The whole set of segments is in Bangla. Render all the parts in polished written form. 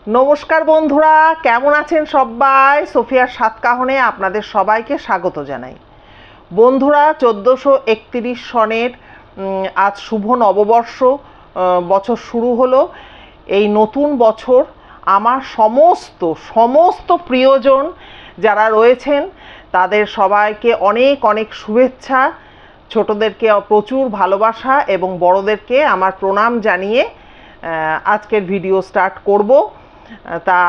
নমস্কার বন্ধুরা, কেমন আছেন সবাই? সোফিয়ার সাতকাহনে আপনাদের সবাইকে স্বাগত জানাই। বন্ধুরা, 1431 সনের আজ শুভ নববর্ষ, বছর শুরু হলো। এই নতুন বছর আমার সমস্ত প্রিয়জন যারা রয়েছেন তাদের সবাইকে অনেক অনেক শুভেচ্ছা, ছোটদেরকে প্রচুর ভালোবাসা এবং বড়দেরকে আমার প্রণাম জানিয়ে আজকের ভিডিও স্টার্ট করব। তা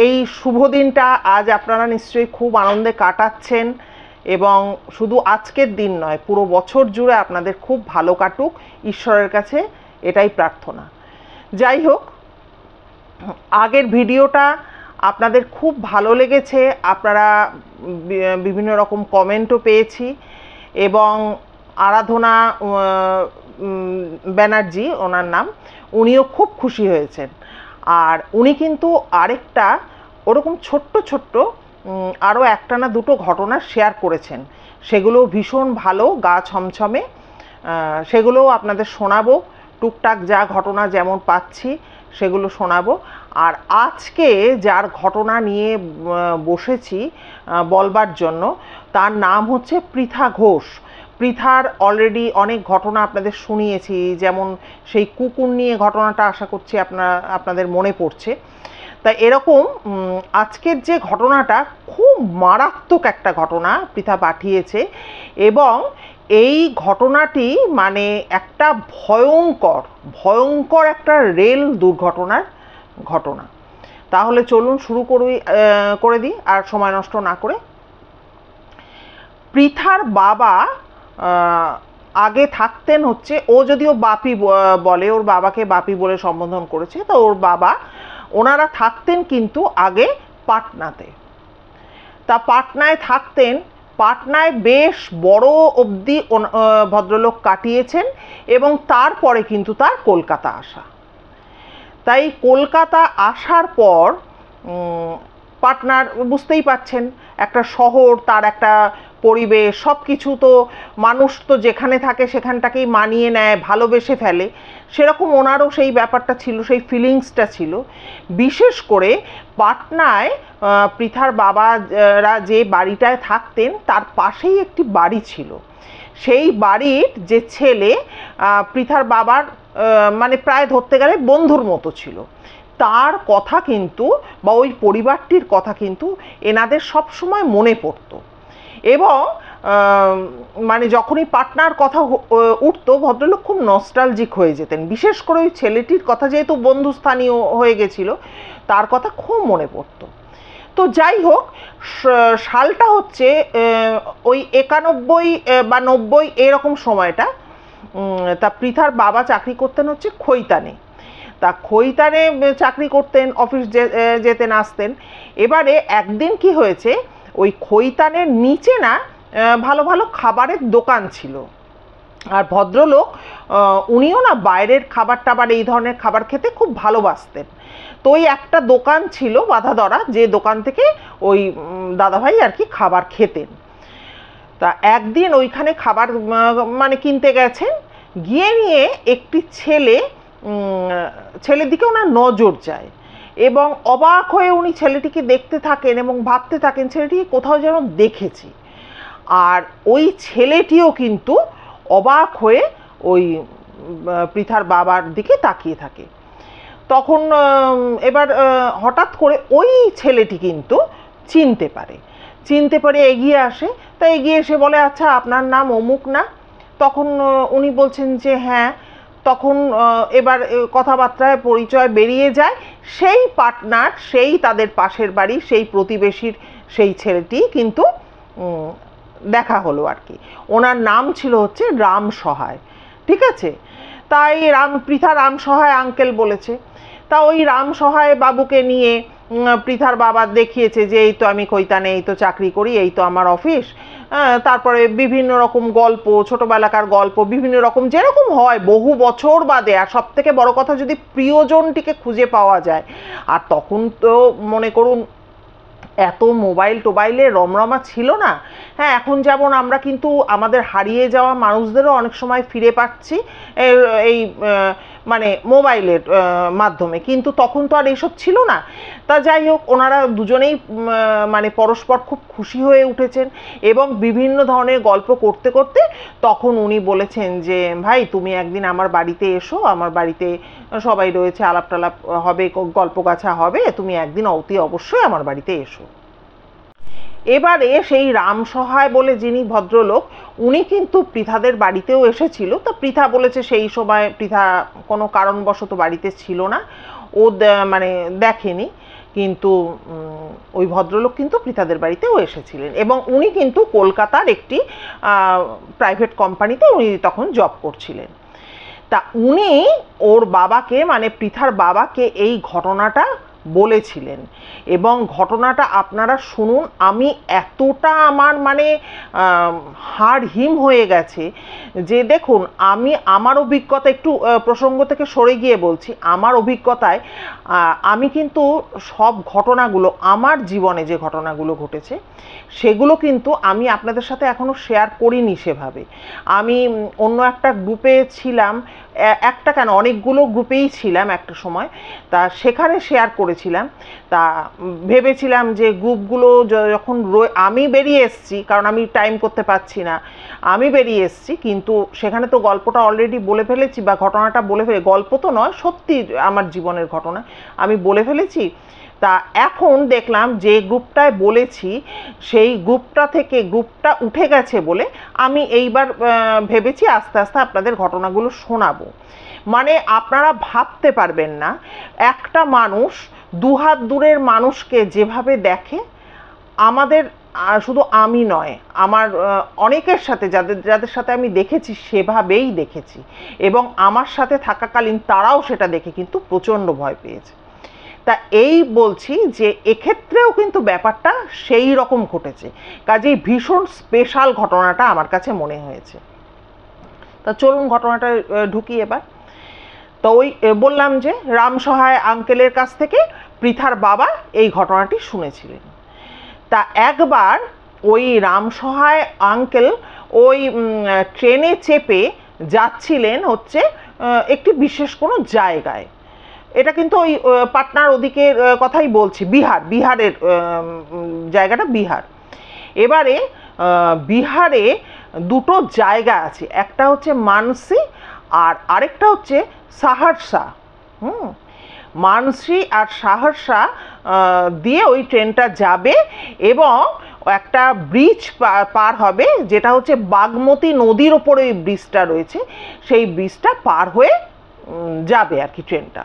এই শুভ দিনটা আজ আপনারা নিশ্চয়ই খুব আনন্দে কাটাচ্ছেন এবং শুধু আজকের দিন নয়, পুরো বছর জুড়ে আপনাদের খুব ভালো কাটুক, ঈশ্বরের কাছে এটাই প্রার্থনা। যাই হোক, আগের ভিডিওটা আপনাদের খুব ভালো লেগেছে, আপনারা বিভিন্ন রকম কমেন্টও পেয়েছি এবং আরাধনা ব্যানার্জি ওনার নাম, উনিও খুব খুশি হয়েছেন। আর উনি কিন্তু আরেকটা ওরকম ছোট্ট আরও একটা না দুটো ঘটনা শেয়ার করেছেন, সেগুলো ভীষণ ভালো, গা ছমছমে, সেগুলোও আপনাদের শোনাবো। টুকটাক যা ঘটনা যেমন পাচ্ছি সেগুলো শোনাবো। আর আজকে যার ঘটনা নিয়ে বসেছি বলবার জন্য, তার নাম হচ্ছে পৃথা ঘোষ। পৃথার অলরেডি অনেক ঘটনা আপনাদের শুনিয়েছি, যেমন সেই কুকুর নিয়ে ঘটনাটা আশা করছি আপনাদের মনে পড়ছে। তাই এরকম আজকের যে ঘটনাটা খুব মারাত্মক একটা ঘটনা পৃথা পাঠিয়েছে, এবং এই ঘটনাটি মানে একটা ভয়ঙ্কর একটা রেল দুর্ঘটনার ঘটনা। তাহলে চলুন শুরু করে দিই আর সময় নষ্ট না করে। পৃথার বাবা আগে থাকতেন হচ্ছে, ও যদিও বাপি বলে, ওর বাবাকে বাপি বলে সম্বোধন করেছে, তো ওর বাবা, ওনারা থাকতেন কিন্তু আগে পাটনাতে। তা পাটনায় থাকতেন, পাটনায় বেশ বড় অবধি ভদ্রলোক কাটিয়েছেন এবং তারপরে কিন্তু তার কলকাতা আসা। তাই কলকাতা আসার পর পাটনার, বুঝতেই পাচ্ছেন, একটা শহর, তার একটা পরিবেশ, সব কিছু তো মানুষ তো যেখানে থাকে সেখানটাকেই মানিয়ে নেয়, ভালোবেসে ফেলে। সেরকম ওনারও সেই ব্যাপারটা ছিল, সেই ফিলিংসটা ছিল। বিশেষ করে পাটনায় পৃথার বাবারা যে বাড়িটায় থাকতেন তার পাশেই একটি বাড়ি ছিল। সেই বাড়ির যে ছেলে পৃথার বাবার মানে প্রায় ধরতে গেলে বন্ধুর মতো ছিল, তার কথা কিন্তু, বা ওই পরিবারটির কথা কিন্তু এনাদের সবসময় মনে পড়তো। এবং মানে যখনই পাটনার কথা উঠতো, ভদ্রলোক খুব নস্টালজিক হয়ে যেতেন। বিশেষ করে ওই ছেলেটির কথা, যেহেতু বন্ধুস্থানীয় হয়ে গেছিল, তার কথা খুব মনে পড়তো। তো যাই হোক, সালটা হচ্ছে ওই 91 বা 90 এরকম সময়টা। তা পৃথার বাবা চাকরি করতেন হচ্ছে খৈতানে। তা খৈতানে চাকরি করতেন, অফিস যেতেন আসতেন। এবারে একদিন কি হয়েছে, ওই খৈতানের নিচে না ভালো ভালো খাবারের দোকান ছিল। আর ভদ্রলোক উনিও না বাইরের খাবার টাবার, এই ধরনের খাবার খেতে খুব ভালোবাসতেন। তো ওই একটা দোকান ছিল বাধা ধরা, যে দোকান থেকে ওই দাদাভাই আর কি খাবার খেতেন। তা একদিন ওইখানে খাবার মানে কিনতে গেছেন, গিয়ে নিয়ে একটি ছেলের দিকে ওনার নজর যায় এবং অবাক হয়ে উনি ছেলেটিকে দেখতে থাকেন এবং ভাবতে থাকেন ছেলেটিকে কোথাও যেন দেখেছি। আর ওই ছেলেটিও কিন্তু অবাক হয়ে ওই পৃথার বাবার দিকে তাকিয়ে থাকে। তখন এবার হঠাৎ করে ওই ছেলেটি কিন্তু চিনতে পারে, এগিয়ে আসে। তা এগিয়ে এসে বলে, আচ্ছা আপনার নাম অমুক না? তখন উনি বলছেন যে হ্যাঁ। তখন এবার কথাবার্তায় পরিচয় বেরিয়ে যায়, সেই পার্টনার, সেই তাদের পাশের বাড়ি, সেই প্রতিবেশীর সেই ছেলেটি কিন্তু দেখা হলো আর কি। ওনার নাম ছিল হচ্ছে রাম সহায়, ঠিক আছে? তাই পৃথা রাম সহায় আঙ্কেল বলেছে। তা ওই রাম সহায় বাবুকে নিয়ে পৃথার বাবা দেখিয়েছে যে এই তো আমি খৈতানে, এই তো চাকরি করি, এই তো আমার অফিস। তারপরে বিভিন্ন রকম গল্প, ছোটবেলাকার গল্প, বিভিন্ন রকম যেরকম হয় বহু বছর বাদে। আর সব থেকে বড় কথা, যদি প্রিয়জনটিকে খুঁজে পাওয়া যায়। আর তখন তো মনে করুন এত মোবাইলের রমরমা ছিল না। হ্যাঁ, এখন যেমন আমরা কিন্তু আমাদের হারিয়ে যাওয়া মানুষদেরও অনেক সময় ফিরে পাচ্ছি এই মানে মোবাইলের মাধ্যমে, কিন্তু তখন তো আর এসব ছিল না। তা যাই হোক, ওনারা দুজনেই মানে পরস্পর খুব খুশি হয়ে উঠেছেন এবং বিভিন্ন ধরনের গল্প করতে করতে তখন উনি বলেছেন যে ভাই তুমি একদিন আমার বাড়িতে এসো, আমার বাড়িতে সবাই রয়েছে, আলাপ টালাপ হবে, গল্প গাছা হবে, তুমি একদিন অতি অবশ্যই আমার বাড়িতে এসো। এবারে সেই রামসহায় বলে যিনি ভদ্রলোক, উনি কিন্তু পৃথাদের বাড়িতেও এসেছিল। তো পৃথা বলেছে সেই সময় পৃথা কোনো কারণবশত বাড়িতে ছিল না, ও মানে দেখেনি, কিন্তু ওই ভদ্রলোক কিন্তু পৃথাদের বাড়িতেও এসেছিলেন এবং উনি কিন্তু কলকাতার একটি প্রাইভেট কোম্পানিতে উনি তখন জব করছিলেন। তা উনি ওর বাবাকে, মানে পৃথার বাবাকে এই ঘটনাটা বলেছিলেন এবং ঘটনাটা আপনারা শুনুন। আমি এতটা আমার মানে হাড় হিম হয়ে গেছে যে দেখুন, আমি আমার অভিজ্ঞতা একটু প্রসঙ্গ থেকে সরে গিয়ে বলছি, আমার অভিজ্ঞতায় আমি কিন্তু সব ঘটনাগুলো, আমার জীবনে যে ঘটনাগুলো ঘটেছে সেগুলো কিন্তু আমি আপনাদের সাথে এখনো শেয়ার করিনি সেভাবে। আমি অন্য একটা গ্রুপে ছিলাম, একটা কেন অনেকগুলো গ্রুপেই ছিলাম একটা সময়, তা সেখানে শেয়ার করেছিলাম। তা ভেবেছিলাম যে গ্রুপগুলো যখন আমি বেরিয়ে এসেছি, কারণ আমি টাইম করতে পারছি না, আমি বেরিয়ে এসেছি, কিন্তু সেখানে তো গল্পটা অলরেডি বলে ফেলেছি বা ঘটনাটা বলে গল্প তো নয়, সত্যি আমার জীবনের ঘটনা আমি বলে ফেলেছি। তা এখন দেখলাম যে গ্রুপটায় বলেছি সেই গ্রুপটা উঠে গেছে বলে আমি এইবার ভেবেছি আস্তে আস্তে আপনাদের ঘটনাগুলো শোনাবো। মানে আপনারা ভাবতে পারবেন না, একটা মানুষ দুহাত দূরের মানুষকে যেভাবে দেখে, আমাদের শুধু আমি নয়, আমার অনেকের সাথে যাদের সাথে আমি দেখেছি সেভাবেই দেখেছি এবং আমার সাথে থাকাকালীন তারাও সেটা দেখে কিন্তু প্রচণ্ড ভয় পেয়েছে। তা এই বলছি যে এক্ষেত্রেও কিন্তু ব্যাপারটা সেই রকম ঘটেছে, কাজেই ভীষণ স্পেশাল ঘটনাটা আমার কাছে মনে হয়েছে। তা চলুন ঘটনাটা ঢুকি এবার। তো ওই বললাম যে রামসহায় আঙ্কেলের কাছ থেকে পৃথার বাবা এই ঘটনাটি শুনেছিলেন। তা একবার ওই রামসহায় আঙ্কেল ওই ট্রেনে চেপে যাচ্ছিলেন হচ্ছে একটি বিশেষ কোনো জায়গায়। এটা কিন্তু ওই পাটনার ওদিকের কথাই বলছি, বিহারের জায়গাটা বিহার। এবারে বিহারে দুটো জায়গা আছে, একটা হচ্ছে মানসি আর আরেকটা হচ্ছে সাহারসা। মানসি আর সাহারসা দিয়ে ওই ট্রেনটা যাবে এবং একটা ব্রিজ পার হবে, যেটা হচ্ছে বাগমতী নদীর ওপরে ওই ব্রিজটা রয়েছে, সেই ব্রিজটা পার হয়ে যাবে আর কি ট্রেনটা।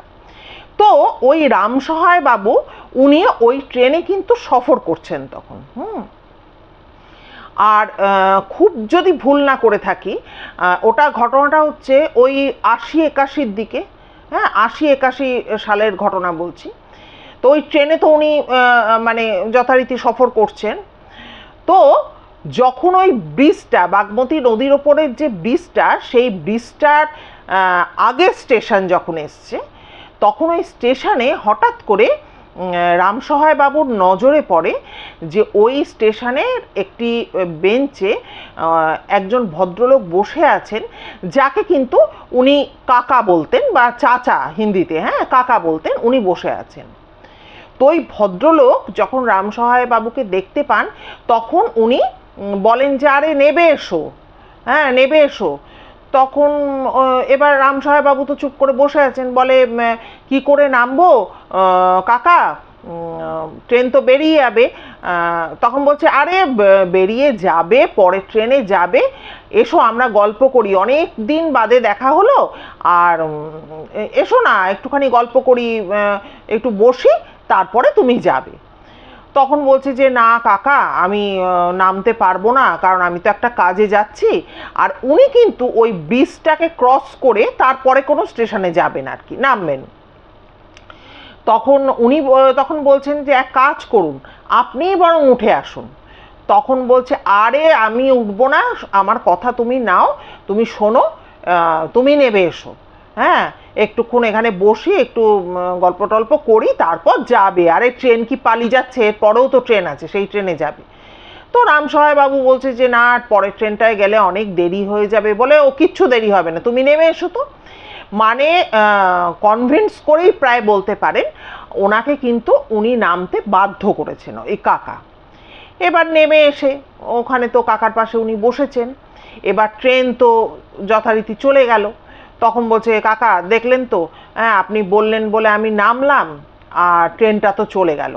তো ওই রামসহায় বাবু উনি ওই ট্রেনে কিন্তু সফর করছেন তখন। আর খুব যদি ভুল না করে থাকি, ওটা ঘটনাটা হচ্ছে ওই ৮০-৮১ দিকে, হ্যাঁ ৮০-৮১ সালের ঘটনা বলছি। তো ওই ট্রেনে তো উনি মানে যথারীতি সফর করছেন। তো যখন ওই ব্রিজটা, বাগমতী নদীর ওপরের যে ব্রিজটা, সেই ব্রিজটার আগের স্টেশন যখন এসছে, তখন ওই স্টেশনে হঠাৎ করে রামসহায় বাবুর নজরে পড়ে যে ওই স্টেশনের একটি বেঞ্চে একজন ভদ্রলোক বসে আছেন, যাকে কিন্তু উনি কাকা বলতেন বা চাচা, হিন্দিতে হ্যাঁ কাকা বলতেন, উনি বসে আছেন। তো ওই ভদ্রলোক যখন রামসহায় বাবুকে দেখতে পান, তখন উনি বলেন যে আরে নেবে এসো, হ্যাঁ নেবে এসো। তখন এবার রামসহায় বাবু তো চুপ করে বসে আছেন, বলে কি করে নামবো কাকা, ট্রেন তো বেরিয়ে যাবে। তখন বলছে আরে বেরিয়ে যাবে, পরের ট্রেনে যাবে, এসো আমরা গল্প করি, অনেক দিন বাদে দেখা হলো, আর এসো না একটুখানি গল্প করি, একটু বসি, তারপরে তুমি যাবে। তখন বলছে যে না কাকা, আমি নামতে পারবো না, কারণ আমি তো একটা কাজে যাচ্ছি। আর উনি কিন্তু ওই ব্রিজটাকে ক্রস করে তারপরে কোনো স্টেশনে যাবেন আর কি, নামবেন। তখন উনি তখন বলছেন যে এক কাজ করুন, আপনিই বরং উঠে আসুন। তখন বলছে আরে আমি উঠবো না, আমার কথা তুমি নাও, তুমি শোনো, তুমি নেবে এসো, হ্যাঁ একটুক্ষণ এখানে বসি, একটু গল্প টল্প করি, তারপর যাবে। আরে ট্রেন কি পালিয়ে যাচ্ছে, এরপরেও তো ট্রেন আছে, সেই ট্রেনে যাবে। তো রামসহায় বাবু বলছে যে না, পরের ট্রেনটায় গেলে অনেক দেরি হয়ে যাবে, বলে ও কিচ্ছু দেরি হবে না, তুমি নেমে এসো। তো মানে কনভিন্স করেই প্রায় বলতে পারেন ওনাকে কিন্তু উনি নামতে বাধ্য করেছেন এই কাকা। এবার নেমে এসে ওখানে তো কাকার পাশে উনি বসেছেন। এবার ট্রেন তো যথারীতি চলে গেল। তখন বলছে, কাকা দেখলেন তো, হ্যাঁ আপনি বললেন বলে আমি নামলাম আর ট্রেনটা তো চলে গেল।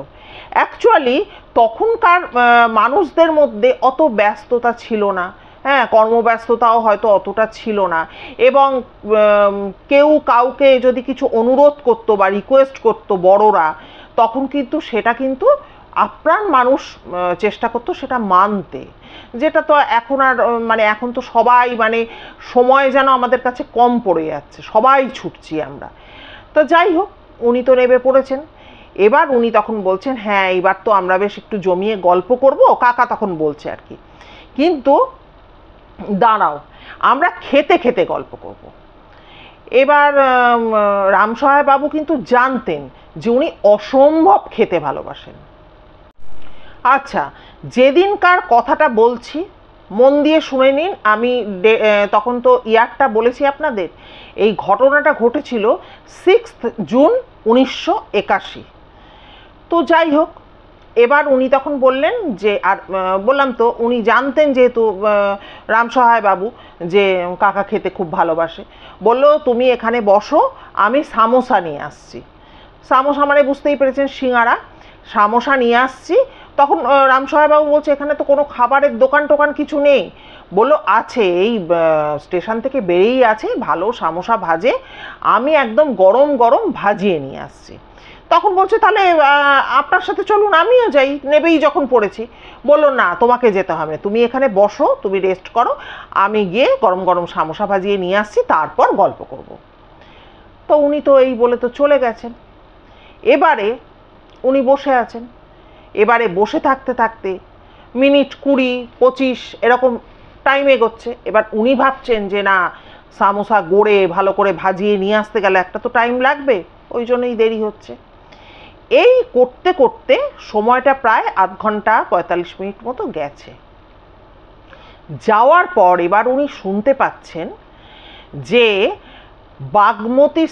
অ্যাকচুয়ালি তখনকার মানুষদের মধ্যে অত ব্যস্ততা ছিল না, হ্যাঁ কর্মব্যস্ততাও হয়তো অতটা ছিল না, এবং কেউ কাউকে যদি কিছু অনুরোধ করতো বা রিকোয়েস্ট করতো বড়রা, তখন কিন্তু সেটা কিন্তু আপ্রাণ মানুষ চেষ্টা করতো সেটা মানতে। যেটা তো এখন আর মানে এখন তো সবাই মানে সময় যেন আমাদের কাছে কম পড়ে যাচ্ছে, সবাই ছুটছি আমরা। তো যাই হোক, উনি তো নেমে পড়েছেন। এবার উনি তখন বলছেন, হ্যাঁ এবার তো আমরা বেশ একটু জমিয়ে গল্প করব, কাকা তখন বলছে আর কি, কিন্তু দাঁড়াও আমরা খেতে খেতে গল্প করব। এবার রামসহায় বাবু কিন্তু জানতেন যে উনি অসম্ভব খেতে ভালোবাসেন। আচ্ছা, যেদিনকার কথাটা বলছি মন দিয়ে শুনে নিন। আমি তখন তো ইয়ারটা বলেছি আপনাদের। এই ঘটনাটা ঘটেছিল 6 জুন 1981। তো যাই হোক, এবার উনি তখন বললেন যে, আর বললাম তো উনি জানতেন যেহেতু রামসহায় বাবু যে কাকা খেতে খুব ভালোবাসে। বললো, তুমি এখানে বসো, আমি সামোসা নিয়ে আসছি। সামোসা মানে বুঝতেই পেরেছেন, সিঙ্গারা। সামোসা নিয়ে আসছি। তখন রামসহায় বাবু বলছে, এখানে তো কোনো খাবারের দোকান টোকান কিছু নেই। বললো, আছে, এই স্টেশন থেকে বেরিয়েই আছে, ভালো সামোসা ভাজে, আমি একদম গরম গরম ভাজিয়ে নিয়ে আসছি। তখন বলছে, তাহলে আপনার সাথে চলুন, আমিও যাই, নেবেই যখন পড়েছি। বললো, না তোমাকে যেতে হবে, তুমি এখানে বসো, তুমি রেস্ট করো, আমি গিয়ে গরম গরম সামোসা ভাজিয়ে নিয়ে আসছি, তারপর গল্প করব। তো উনি তো এই বলে তো চলে গেছেন। এবারে উনি বসে আছেন। এবারে বসে থাকতে থাকতে মিনিট 20-25 এরকম টাইম এগোচ্ছে। এবার উনি ভাবছেন যে না, সামোসা গড়ে ভালো করে ভাজিয়ে নিয়ে আসতে গেলে একটা তো টাইম লাগবে, ওই জন্যই দেরি হচ্ছে। এই করতে করতে সময়টা প্রায় আধ ঘন্টা 45 মিনিট মতো গেছে। যাওয়ার পর এবার উনি শুনতে পাচ্ছেন যে বাগমতী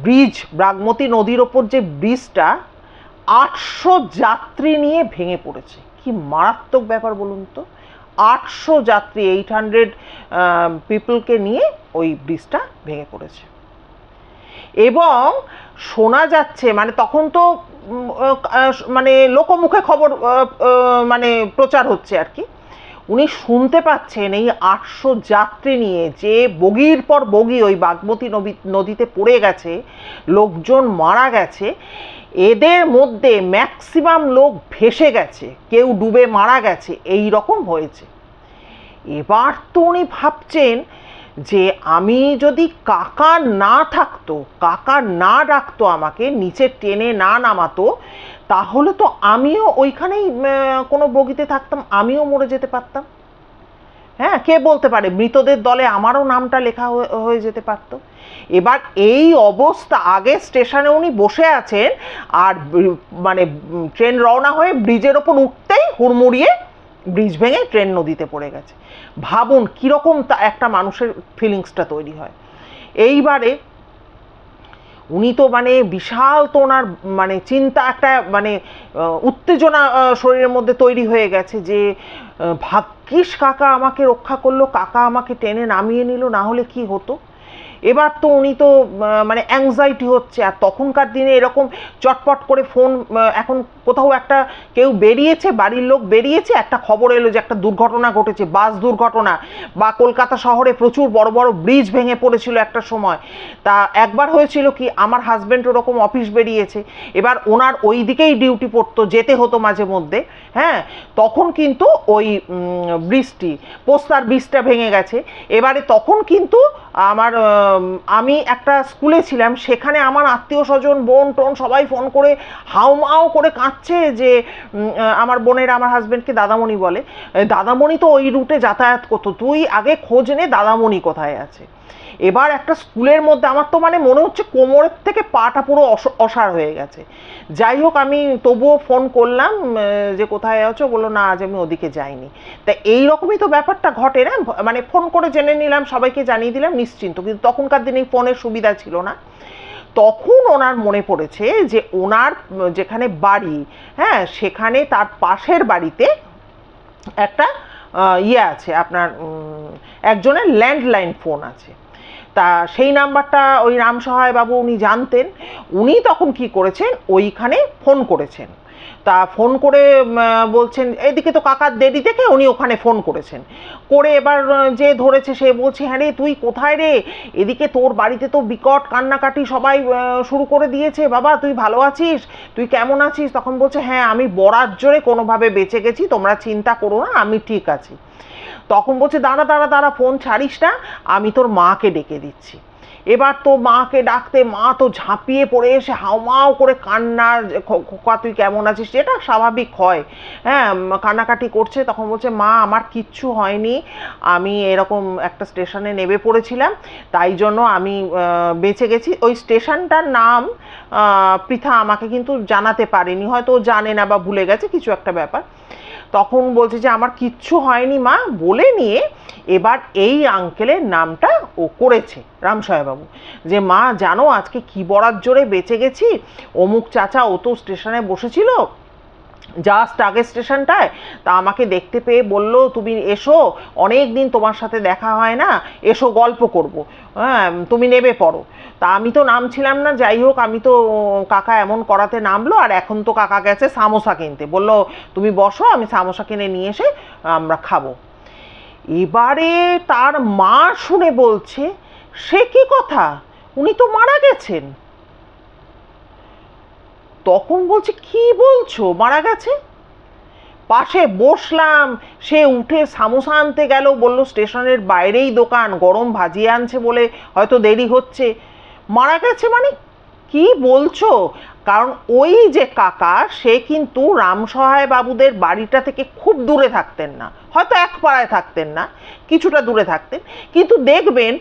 ব্রিজ, বাগমতী নদীর ওপর যে ব্রিজটা 800 যাত্রী নিয়ে ভেঙে পড়েছে। কি মারাত্মক ব্যাপার বলুন তো, 800 যাত্রী, 800 পিপলকে নিয়ে ওই ব্রিজটা ভেঙে পড়েছে। এবং শোনা যাচ্ছে, মানে তখন তো মানে লোকমুখে খবর মানে প্রচার হচ্ছে আর কি, উনি শুনতে পাচ্ছেন এই 800 যাত্রী নিয়ে যে বগির পর বগি ওই বাগমতী নদীতে পড়ে গেছে, লোকজন মারা গেছে, এদের মধ্যে ম্যাক্সিমাম লোক ভেসে গেছে, কেউ ডুবে মারা গেছে, এই রকম হয়েছে। এবার তো উনি ভাবছেন যে আমি যদি কাকা না থাকতো, কাকা না ডাকতো আমাকে, নিচে টেনে না নামাতো, তাহলে তো আমিও ওইখানেই কোনো বগিতে থাকতাম, আমিও মরে যেতে পারতাম। হ্যাঁ, কে বলতে পারে মৃতদের দলে আমারও নামটা লেখা হয়ে যেতে পারত। এবার এই অবস্থা, আগে স্টেশনে উনি বসে আছেন আর মানে ট্রেন রওনা হয়ে ব্রিজের ওপর উঠতেই হুড়মুড়িয়ে ব্রিজ ভেঙে ট্রেন নদীতে পড়ে গেছে। ভাবুন কীরকম একটা মানুষের ফিলিংসটা তৈরি হয়। এইবারে উনি তো মানে বিশাল তো ওনার মানে চিন্তা, একটা মানে উত্তেজনা শরীরের মধ্যে তৈরি হয়ে গেছে যে ভাগ্যিস কাকা আমাকে রক্ষা করলো, কাকা আমাকে টেনে নামিয়ে নিল, না হলে কি হতো। এবার তো উনি তো মানে অ্যাংজাইটি হচ্ছে। আর তখনকার দিনে এরকম চটপট করে ফোন, এখন কোথাও একটা কেউ বেরিয়েছে, বাড়ির লোক বেরিয়েছে, একটা খবর এলো যে একটা দুর্ঘটনা ঘটেছে, বাস দুর্ঘটনা, বা কলকাতা শহরে প্রচুর বড় বড় ব্রিজ ভেঙে পড়েছিল একটা সময়। তা একবার হয়েছিল কি, আমার হাজব্যান্ড ওরকম অফিস বেরিয়েছে, এবার ওনার ওই দিকেই ডিউটি পড়তো, যেতে হতো মাঝে মধ্যে। হ্যাঁ, তখন কিন্তু ওই ব্রিজটি, পোস্তার ব্রিজটা ভেঙে গেছে। এবারে তখন কিন্তু আমি একটা স্কুলে ছিলাম, সেখানে আমার আত্মীয় স্বজন, বোন টোন সবাই ফোন করে হাউমাউ করে কাঁদছে যে আমার বোনের, আমার হাজব্যান্ডকে দাদামণি বলে, দাদামণি তো ওই রুটে যাতায়াত করতো, তুই আগে খোঁজ নে দাদামণি কোথায় আছে। এবার একটা স্কুলের মধ্যে আমার তো মানে মনে হচ্ছে কোমরের থেকে পাটা পুরো অসাড় হয়ে গেছে। যাই হোক, আমি তবুও ফোন করলাম যে কোথায় আছো, বললো না আজ আমি ওদিকে যাইনি। তা এইরকমই তো ব্যাপারটা ঘটে না, মানে ফোন করে জেনে নিলাম, সবাইকে জানিয়ে দিলাম, নিশ্চিন্ত। কিন্তু তখনকার দিনে ফোনের সুবিধা ছিল না। তখন ওনার মনে পড়েছে যে ওনার যেখানে বাড়ি, হ্যাঁ, সেখানে তার পাশের বাড়িতে একটা ইয়ে আছে, আপনার একজনের ল্যান্ডলাইন ফোন আছে। তা সেই নাম্বারটা ওই রামসহায় বাবু উনি জানতেন। উনি তখন কি করেছেন, ওইখানে ফোন করেছেন। তা ফোন করে বলছেন, এদিকে তো কাকার দেরি দেখে উনি ওখানে ফোন করেছেন। করে এবার যে ধরেছে সে বলছে, হ্যাঁ রে তুই কোথায় রে, এদিকে তোর বাড়িতে তো বিকট কান্নাকাটি সবাই শুরু করে দিয়েছে, বাবা তুই ভালো আছিস, তুই কেমন আছিস? তখন বলছে, হ্যাঁ আমি বরাত জোরে কোনোভাবে বেঁচে গেছি, তোমরা চিন্তা করো না, আমি ঠিক আছি। তখন বলছে, দাঁড়া দাঁড়া দাঁড়া, ফোন ছাড়িস না, আমি তোর মাকে ডেকে দিচ্ছি। এবার তো মাকে ডাকতে মা তো ঝাঁপিয়ে পড়ে এসে হাউমাউ করে কান্নার, খোকা তুই কেমন আছিস, যেটা স্বাভাবিক হয়, হ্যাঁ, কান্নাকাটি করছে। তখন বলছে, মা আমার কিচ্ছু হয়নি, আমি এরকম একটা স্টেশনে নেমে পড়েছিলাম, তাই জন্য আমি বেঁচে গেছি। ওই স্টেশনটার নাম পৃথা আমাকে কিন্তু জানাতে পারেনি, হয়তো জানে না বা ভুলে গেছে, কিছু একটা ব্যাপার। তখন বলছে যে আমার কিচ্ছু হয়নি মা, বলে নিয়ে এবার এই আঙ্কেলের নামটা ও করেছে রামসহায়বাবু, যে মা জানো আজকে কি বরাত জোরে বেঁচে গেছি, অমুক চাচা ও তো স্টেশনে বসেছিল জাস্ট আগের স্টেশনটায়, তা আমাকে দেখতে পেয়ে বলল তুমি এসো, অনেক দিন তোমার সাথে দেখা হয় না, এসো গল্প করব, হ্যাঁ তুমি নেমে পড়ো। তা আমি তো নামছিলাম না, যাই হোক আমি তো, কাকা এমন করাতে নামলো, আর এখন তো কাকা গেছে সামোসা কিনতে, বললো তুমি বসো আমি সামোসা কিনে নিয়ে এসে আমরা খাবো। এবারে তার মা শুনে বলছে, সে কি কথা, উনি তো মারা গেছেন। তখন বলছে, কি বলছো মারা গেছে? পাশে বসলাম, সে উঠে সামোসা আনতে গেল, বলল স্টেশনের বাইরেই দোকান, গরম ভাজিয়ে আনছে বলে হয়তো দেরি হচ্ছে। মারা গেছে মানে কি বলছো? কারণ ওই যে কাকা, সে কিন্তু রামসহায় বাবুদের বাড়িটা থেকে খুব দূরে থাকতেন না, হয়তো এক পাড়ায় থাকতেন না, কিছুটা দূরে থাকতেন, কিন্তু দেখবেন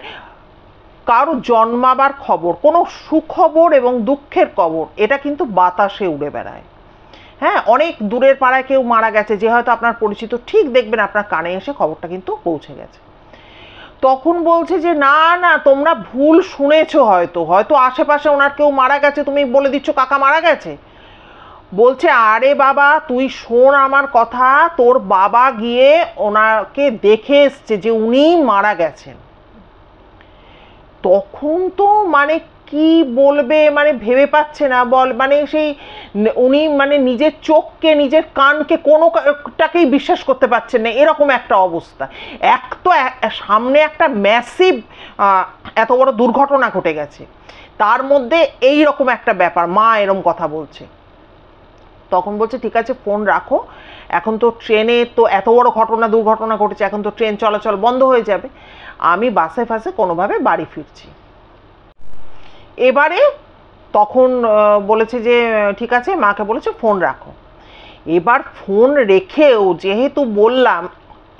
কারো জন্মাবার খবর, কোনো সুখবর এবং দুঃখের খবর, এটা কিন্তু বাতাসে উড়ে বেড়ায়। হ্যাঁ, অনেক দূরের পাড়ায় কেউ মারা গেছে যে হয়তো আপনার পরিচিত, ঠিক দেখবেন আপনার কানে এসে খবরটা কিন্তু পৌঁছে গেছে। তখন বলছে যে না না, তোমরা ভুল শুনেছো, হয়তো হয়তো আশেপাশে ওনার কেউ মারা গেছে, তুমি বলে দিচ্ছ কাকা মারা গেছে। বলছে, আরে বাবা তুই শোন আমার কথা, তোর বাবা গিয়ে ওনাকে দেখে এসছে যে উনি মারা গেছেন। তখন তো মানে কি বলবে, মানে ভেবে পাচ্ছে না, বল মানে সেই উনি মানে নিজের চোখকে নিজের কানকে কোনোটাকেই বিশ্বাস করতে পারছেন না, এরকম একটা অবস্থা। এক তো সামনে একটা ম্যাসিভ এত বড় দুর্ঘটনা ঘটে গেছে, তার মধ্যে এই রকম একটা ব্যাপার, মা এরকম কথা বলছে। তখন বলছে ঠিক আছে ফোন রাখো, এখন তো ট্রেনে তো এত বড় দুর্ঘটনা ঘটেছে, এখন তো ট্রেন চলাচল বন্ধ হয়ে যাবে, আমি বাসে ফাসে কোনোভাবে বাড়ি ফিরছি। এবারে তখন বলেছে যে ঠিক আছে, মাকে বলেছে ফোন রাখো। এবার ফোন রেখেও যেহেতু বললাম,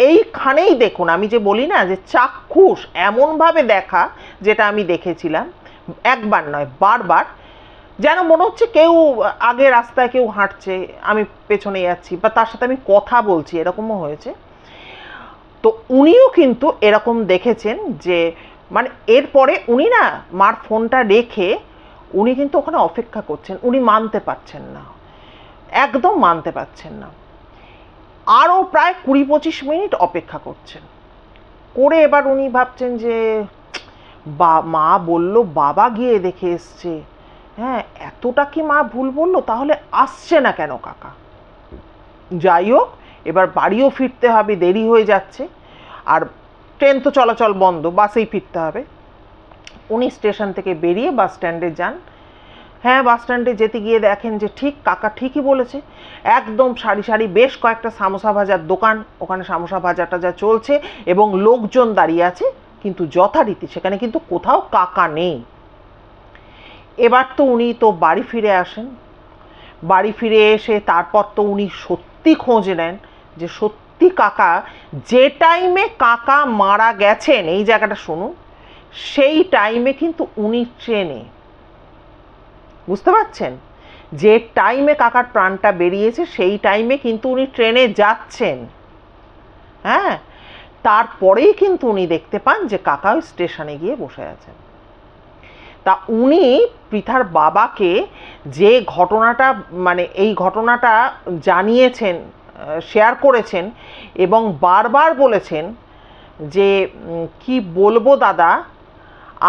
এইখানেই দেখুন, আমি যে বলি না যে চাক্ষুষ এমনভাবে দেখা, যেটা আমি দেখেছিলাম একবার নয় বারবার, যেন মনে হচ্ছে কেউ আগে রাস্তায় কেউ হাঁটছে, আমি পেছনে যাচ্ছি বা তার সাথে আমি কথা বলছি, এরকমও হয়েছে। তো উনিও কিন্তু এরকম দেখেছেন যে মানে এরপরে উনি না মার ফোনটা রেখে উনি কিন্তু ওখানে অপেক্ষা করছেন, উনি মানতে পারছেন না, একদম মানতে পারছেন না। আরও প্রায় 20-25 মিনিট অপেক্ষা করছেন, করে এবার উনি ভাবছেন যে মা বলল বাবা গিয়ে দেখে এসছে, হ্যাঁ এতটা কি মা ভুল বললো, তাহলে আসছে না কেন কাকা? যাই হোক, এবার বাড়িও ফিরতে হবে, দেরি হয়ে যাচ্ছে, আর ট্রেন তো চলাচল বন্ধ, বাসেই ফিরতে হবে। উনি স্টেশন থেকে বেরিয়ে বাস স্ট্যান্ডে যান। হ্যাঁ, বাস স্ট্যান্ডে যেতে গিয়ে দেখেন যে ঠিক কাকা ঠিকই বলেছে, একদম সারি সারি বেশ কয়েকটা সামোসা ভাজার দোকান, ওখানে সামোসা ভাজা টাজা চলছে এবং লোকজন দাঁড়িয়ে আছে, কিন্তু যথারীতি সেখানে কিন্তু কোথাও কাকা নেই। এবার তো উনি তো বাড়ি ফিরে আসেন, বাড়ি ফিরে এসে তারপর তো উনি সত্যি খোঁজ নেন যে সত্যি কাকা যে টাইমে কাকা মারা গেছেন, এই জায়গাটা শুনুন, সেই টাইমে কিন্তু উনি ট্রেনে, বুঝতে পারছেন, যে টাইমে কাকার প্রাণটা বেরিয়েছে সেই টাইমে কিন্তু উনি ট্রেনে যাচ্ছেন। হ্যাঁ, তারপরেই কিন্তু উনি দেখতে পান যে কাকা ওই স্টেশনে গিয়ে বসে আছেন। তা উনি পৃথার বাবাকে যে ঘটনাটা, মানে এই ঘটনাটা জানিয়েছেন, শেয়ার করেছেন এবং বারবার বলেছেন যে কি বলবো দাদা,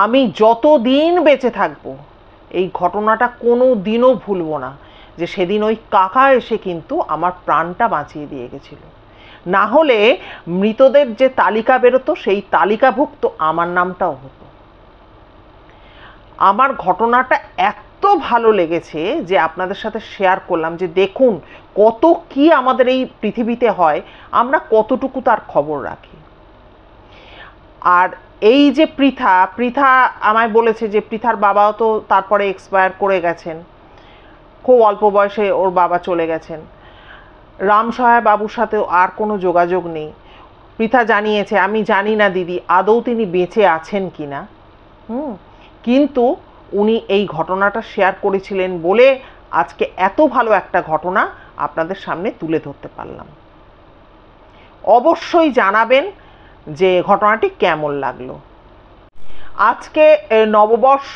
আমি যতদিন বেঁচে থাকবো এই ঘটনাটা কোনো দিনও ভুলবো না, যে সেদিন ওই কাকা এসে কিন্তু আমার প্রাণটা বাঁচিয়ে দিয়ে গেছিল। না হলে মৃতদের যে তালিকা বেরোতো সেই তালিকাভুক্ত আমার নামটাও হতো। আমার ঘটনাটা এত ভালো লেগেছে যে আপনাদের সাথে শেয়ার করলাম, যে দেখুন কত কি আমাদের এই পৃথিবীতে হয়, আমরা কতটুকু তার খবর রাখি। আর এই যে পৃথা আমায় বলেছে যে পৃথার বাবাও তো তারপরে এক্সপায়ার করে গেছেন, খুব অল্প বয়সে ওর বাবা চলে গেছেন। রামসহায় বাবুর সাথেও আর কোনো যোগাযোগ নেই। পৃথা জানিয়েছে, আমি জানি না দিদি আদৌ তিনি বেঁচে আছেন কি না, কিন্তু উনি এই ঘটনাটা শেয়ার করেছিলেন বলে আজকে এত ভালো একটা ঘটনা আপনাদের সামনে তুলে ধরতে পারলাম। অবশ্যই জানাবেন যে ঘটনাটি কেমন লাগলো। আজকে নববর্ষ,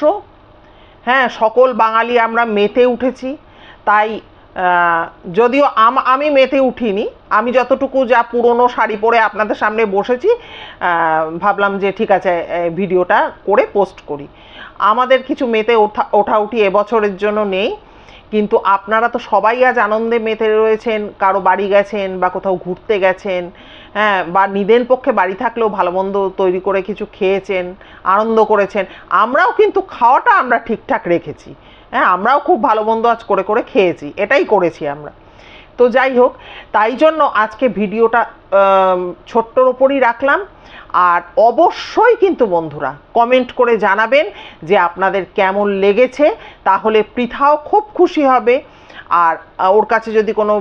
হ্যাঁ, সকল বাঙালি আমরা মেতে উঠেছি। তাই যদিও আমি মেতে উঠিনি, আমি যতটুকু যা পুরনো শাড়ি পরে আপনাদের সামনে বসেছি, ভাবলাম যে ঠিক আছে ভিডিওটা করে পোস্ট করি। আমাদের কিছু মেতে ওঠাউঠি এবছরের জন্য নেই, কিন্তু আপনারা তো সবাই আজ আনন্দে মেতে রয়েছেন, কারো বাড়ি গেছেন বা কোথাও ঘুরতে গেছেন, হ্যাঁ, বা নিদেন পক্ষে বাড়ি থাকলেও ভালো মন্দ তৈরি করে কিছু খেয়েছেন, আনন্দ করেছেন। আমরাও কিন্তু খাওয়াটা আমরা ঠিকঠাক রেখেছি, হ্যাঁ, আমরাও খুব ভালো মন্দ আজ করে করে খেয়েছি, এটাই করেছি আমরা। তো যাই হোক, তাই জন্য আজকে ভিডিওটা ছোট্টর ওপরই রাখলাম। আর অবশ্যই কিন্তু বন্ধুরা কমেন্ট করে জানাবেন যে আপনাদের কেমন লেগেছে, তাহলে পৃথাও খুব খুশি হবে। আর ওর কাছে যদি কোনো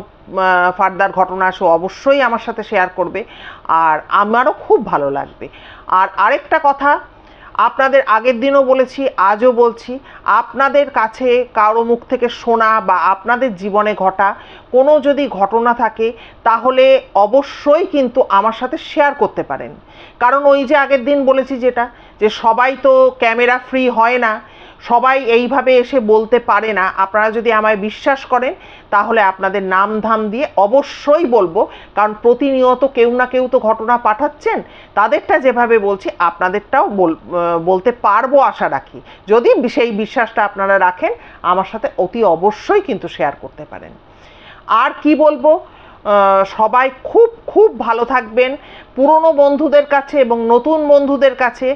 ফার্দার ঘটনা আসে অবশ্যই আমার সাথে শেয়ার করবে, আর আমারও খুব ভালো লাগবে। আর আরেকটা কথা, আপনাদের আগের দিনও বলেছি, আজও বলছি, আপনাদের কাছে কারো মুখ থেকে শোনা বা আপনাদের জীবনে ঘটা কোনো যদি ঘটনা থাকে তাহলে অবশ্যই কিন্তু আমার সাথে শেয়ার করতে পারেন। কারণ ওই যে আগের দিন বলেছি যেটা, যে সবাই তো ক্যামেরা ফ্রি হয় না, সবাই এইভাবে এসে বলতে পারে না। আপনারা যদি আমায় বিশ্বাস করেন তাহলে আপনাদের নাম ধাম দিয়ে অবশ্যই বলবো, কারণ প্রতিনিয়ত কেউ না কেউ তো ঘটনা পাঠাচ্ছেন। তাদেরটা যেভাবে বলছি আপনাদেরটাও বলতে পারবো আশা রাখি। যদি সেই বিশ্বাসটা আপনারা রাখেন আমার সাথে অতি অবশ্যই কিন্তু শেয়ার করতে পারেন। আর কি বলবো, সবাই খুব খুব ভালো থাকবেন। পুরনো বন্ধুদের কাছে এবং নতুন বন্ধুদের কাছে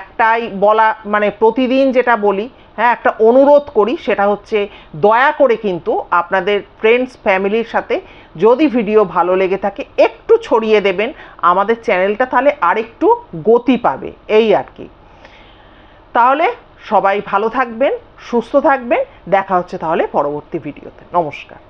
একটাই বলা, মানে প্রতিদিন যেটা বলি, হ্যাঁ, একটা অনুরোধ করি, সেটা হচ্ছে দয়া করে কিন্তু আপনাদের ফ্রেন্ডস ফ্যামিলির সাথে যদি ভিডিও ভালো লেগে থাকে একটু ছড়িয়ে দেবেন, আমাদের চ্যানেলটা তাহলে আরেকটু গতি পাবে, এই আর কি। তাহলে সবাই ভালো থাকবেন, সুস্থ থাকবেন, দেখা হচ্ছে তাহলে পরবর্তী ভিডিওতে। নমস্কার।